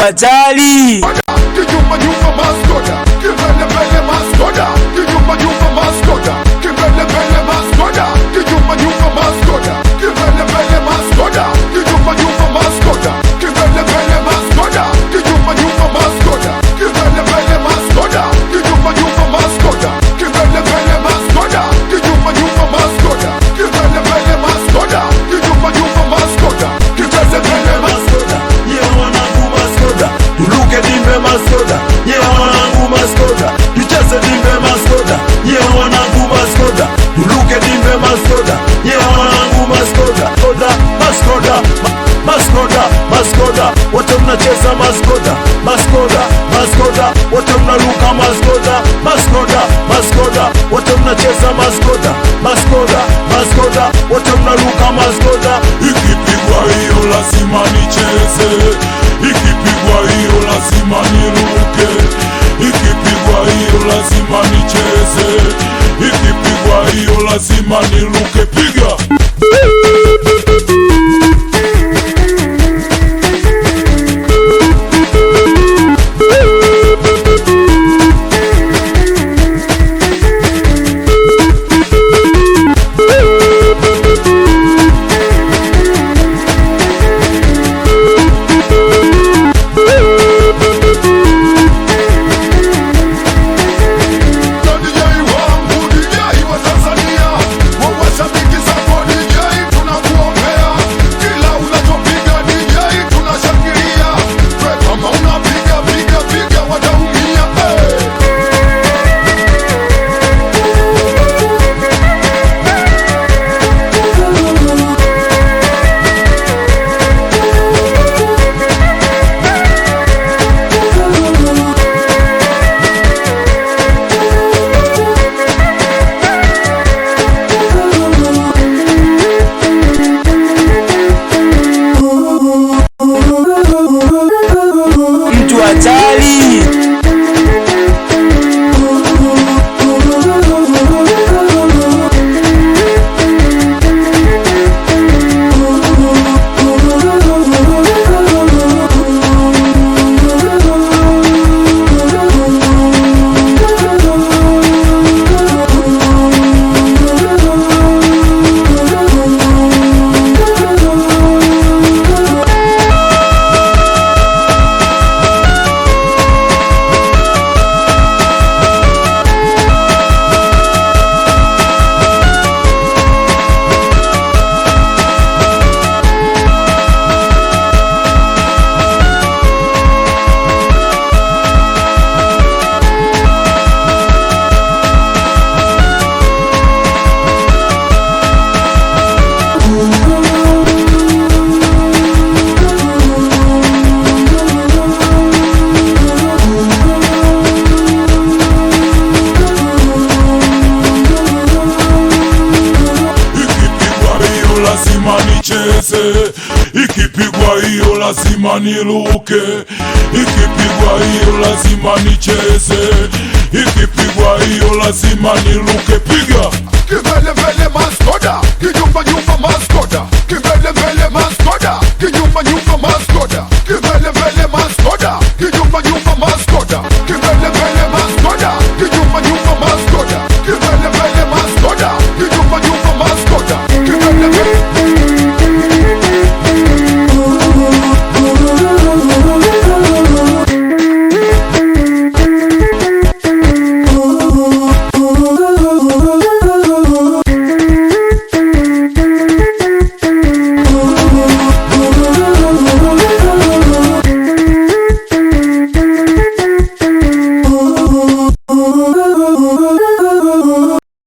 hatari. Kinyuma nyuma maskoda, kibele bele maskoda, kinyuma nyuma maskoda, kibele bele maskoda, kinyuma nyuma maskoda, kibele bele maskoda, kinyuma nyuma maskoda, kibele bele maskoda, kinyuma nyuma maskoda, kibele bele maskoda, kinyuma nyuma maskoda, kibele bele maskoda, kinyuma nyuma maskoda, kibele bele maskoda, kinyuma nyuma maskoda, kibele bele maskoda. Yeah, wanangu maskoda, tuluke dimbe maskoda. Yeah, wanangu maskoda, tucheze dimbe maskoda. Yeah, wanangu maskoda, tuluke dimbe maskoda. Yeah, wanangu maskoda, maskoda, maskoda, maskoda, wote mnacheza maskoda, maskoda, maskoda, wote mnaruka maskoda, maskoda, maskoda, wote mnacheza maskoda, maskoda, maskoda, wote mnaruka maskoda. Ikipigwa hiyo lazima nicheze, ikipigwa hiyo lazima niruke, ikipigwa hiyo lazima nicheze, ikipigwa hiyo lazima niruke. Piga mtu hatari. lazima nicheze, ikipigwa hiyo lazima niruke, ikipigwa hiyo lazima nicheze, ikipigwa hiyo lazima niruke. Piga kibele bele maskoda, kinyuma nyuma maskoda, kibele bele maskoda, kinyuma nyuma